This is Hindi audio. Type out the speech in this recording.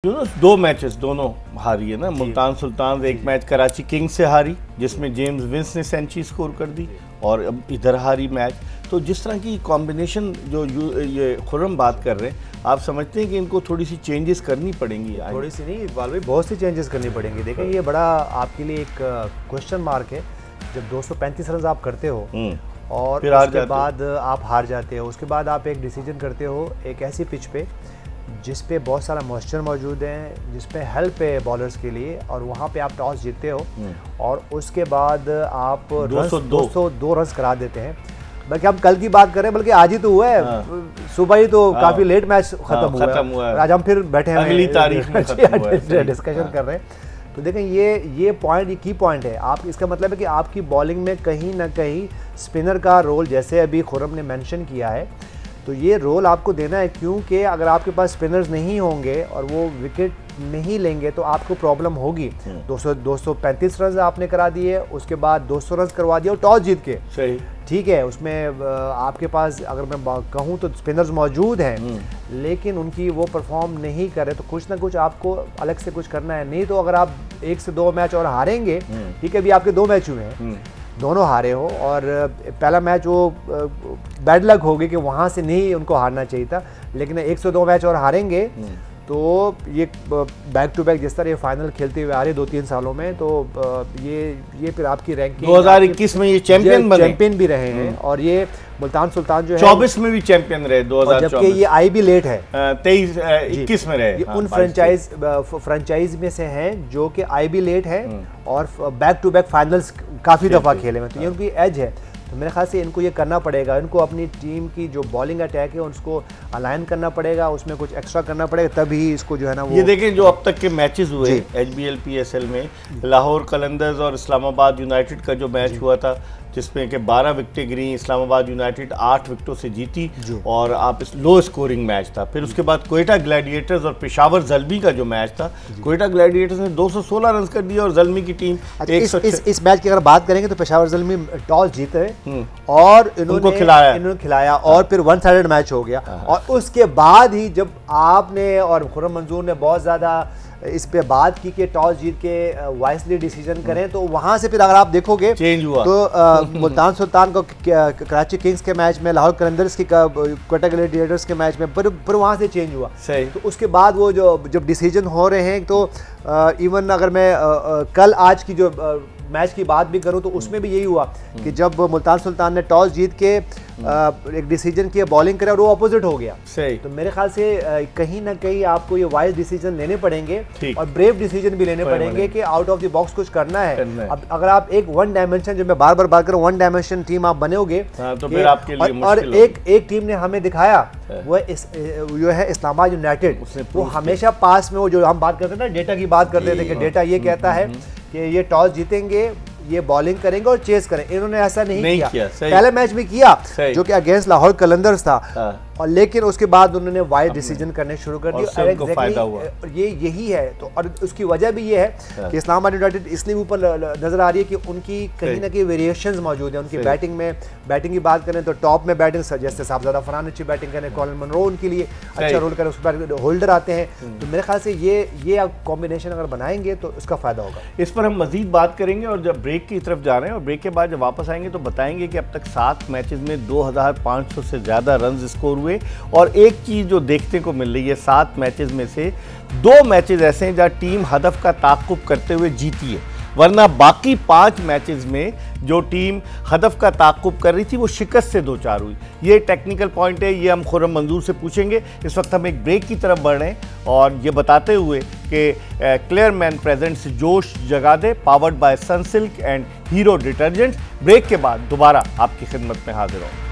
दो मैचेस दोनों हारी है ना। मुल्तान सुल्तान एक मैच कराची किंग्स से हारी जिसमें जेम्स विंस ने सेंचुरी स्कोर कर दी और अब इधर हारी मैच। तो जिस तरह की कॉम्बिनेशन जो ये खुर्रम बात कर रहे हैं, आप समझते हैं कि इनको थोड़ी सी चेंजेस करनी पड़ेंगी? थोड़ी सी नहीं इकबाल भाई, बहुत सी चेंजेस करनी पड़ेंगी। देखें ये बड़ा आपके लिए एक क्वेश्चन मार्क है जब 235 रन आप करते हो और फिर उसके बाद आप हार जाते हो। उसके बाद आप एक डिसीजन करते हो एक ऐसी पिच पे जिस पे बहुत सारा मॉइस्चर मौजूद है, जिस पे हेल्प है बॉलर्स के लिए, और वहाँ पे आप टॉस जीतते हो और उसके बाद आप 202 रन करा देते हैं। बल्कि हम कल की बात करें, बल्कि आज ही तो हुआ है, सुबह ही तो काफ़ी लेट मैच खत्म हुआ है। आज हम फिर बैठे हैं अगली तारीख में डिस्कशन कर रहे हैं। तो देखें ये पॉइंट, ये की पॉइंट है। आप इसका मतलब है कि आपकी बॉलिंग में कहीं ना कहीं स्पिनर का रोल, जैसे अभी खुर्रम ने मेंशन किया है, तो ये रोल आपको देना है, क्योंकि अगर आपके पास स्पिनर्स नहीं होंगे और वो विकेट नहीं लेंगे तो आपको प्रॉब्लम होगी। 235 रन आपने करा दिए, उसके बाद 200 रन करवा दिया और टॉस जीत के। सही, ठीक है, उसमें आपके पास अगर मैं कहूँ तो स्पिनर्स मौजूद हैं, लेकिन उनकी वो परफॉर्म नहीं करे, तो कुछ ना कुछ आपको अलग से कुछ करना है। नहीं तो अगर आप 1 से 2 मैच और हारेंगे, ठीक है, अभी आपके 2 मैच हुए हैं, दोनों हारे हो, और पहला मैच वो बैड लक होगी कि वहाँ से नहीं उनको हारना चाहिए था, लेकिन 1 से 2 मैच और हारेंगे तो ये बैक टू बैक जिस तरह ये फाइनल खेलते हुए आ रहे 2-3 सालों में, तो ये फिर आपकी रैंकिंग 2021 में ये चैंपियन भी रहे हैं, और ये मुल्तान सुल्तान जो है 24 में भी चैंपियन रहे 2024, जबकि ये आई भी लेट है 21 में रहे। उन फ्रेंचाइज में से हैं जो कि आई भी लेट है और बैक टू बैक फाइनल्स काफ़ी दफ़ा खेले में, तो ये उनकी एज है। तो मेरे ख्याल से इनको ये करना पड़ेगा, इनको अपनी टीम की जो बॉलिंग अटैक है उसको अलाइन करना पड़ेगा, उसमें कुछ एक्स्ट्रा करना पड़ेगा, तभी इसको जो है ना वो। ये देखें जो अब तक के मैचेस हुए HBL PSL में, लाहौर कलंदर्स और इस्लामाबाद यूनाइटेड का जो मैच हुआ था, जिसमें कि 12 विकेटें गिरी, इस्लामाबाद यूनाइटेड 8 विकेटों से जीती और आप लो स्कोरिंग मैच था। फिर उसके बाद कोयटा ग्लैडिएटर्स और पेशावर ज़ल्मी का जो मैच था, कोयटा ग्लैडिएटर्स ने 216 रन कर दिए और ज़ल्मी की टीम इस मैच की अगर बात करेंगे तो पेशावर ज़ल्मी टॉस जीते और इन्होंने खिलाया और फिर 1 साइडेड मैच हो गया। और उसके बाद ही जब आपने और खुर्रम मंजूर ने बहुत ज़्यादा इस पे बात की कि टॉस जीत के वाइसली डिसीजन करें, तो वहां से फिर अगर आप देखोगे चेंज हुआ। तो मुल्तान सुल्तान को कराची किंग्स के मैच में, लाहौर कलंदर्स की कोयटा ग्लैडिएटर्स के मैच में फिर वहां से चेंज हुआ। सही। तो उसके बाद वो जब डिसीजन हो रहे हैं, तो इवन अगर मैं कल आज की जो मैच की बात भी करूं तो उसमें भी यही हुआ कि जब मुल्तान सुल्तान ने टॉस जीत के एक डिसीजन किया, बॉलिंग करे और वो अपोजिट हो गया। सही। तो मेरे ख्याल से कहीं ना कहीं आपको ये वाइज डिसीजन लेने पड़ेंगे और ब्रेव डिसीजन भी लेने पड़ेंगे कि आउट ऑफ द बॉक्स कुछ करना है। अब अगर आप एक वन डायमेंशन, जो मैं बार बार बात करूं, वन डायमेंशन टीम आप बनेोगे तो फिर आपके लिए मुश्किल और एक टीम ने हमें दिखाया, वो है इस्लामाबाद यूनाइटेड। वो हमेशा पास में, वो जो हम बात करते थे ना, डेटा की बात करते थे कि डेटा ये कहता है कि ये टॉस जीतेंगे, ये बॉलिंग करेंगे और चेस करें। इन्होंने ऐसा नहीं किया। पहले मैच में किया जो कि अगेंस्ट लाहौर कलंदर्स था, और लेकिन उसके बाद उन्होंने वाइड डिसीजन करने शुरू कर दिए। ये यही है। तो और उसकी वजह भी ये है कि इस्लामाबाद यूनाइटेड इसलिए ऊपर नजर आ रही है कि उनकी कहीं ना कहीं वेरिएशंस मौजूद है उनकी बैटिंग में। बैटिंग की बात करें तो टॉप में बैटिंग जैसे साहबजादा फरहान अच्छी बैटिंग करें, कॉलिन मुनरो उनके लिए अच्छा रोल करें, उसके बाद होल्डर आते हैं। तो मेरे ख्याल से ये आप कॉम्बिनेशन अगर बनाएंगे तो उसका फायदा होगा। इस पर हम मजीद बात करेंगे और जब ब्रेक की तरफ जा रहे हैं, और ब्रेक के बाद जब वापस आएंगे तो बताएंगे कि अब तक 7 मैचेस में 2500 से ज़्यादा रन स्कोर हुए। और एक चीज़ जो देखने को मिल रही है, 7 मैचेस में से 2 मैचेस ऐसे हैं जहाँ टीम हदफ का ताक़ुब करते हुए जीती है, वरना बाकी 5 मैचेस में जो टीम हदफ का ताक़ुब कर रही थी वो शिकस्त से 2-4 हुई। ये टेक्निकल पॉइंट है, ये हम खुर्रम मंजूर से पूछेंगे। इस वक्त हम एक ब्रेक की तरफ बढ़ रहे हैं और ये बताते हुए कि क्लियर मैन प्रेजेंट्स जोश जगा दे, powered by Sunsilk and Hero detergents. Break के बाद दोबारा आपकी खिदमत में हाजिर हों।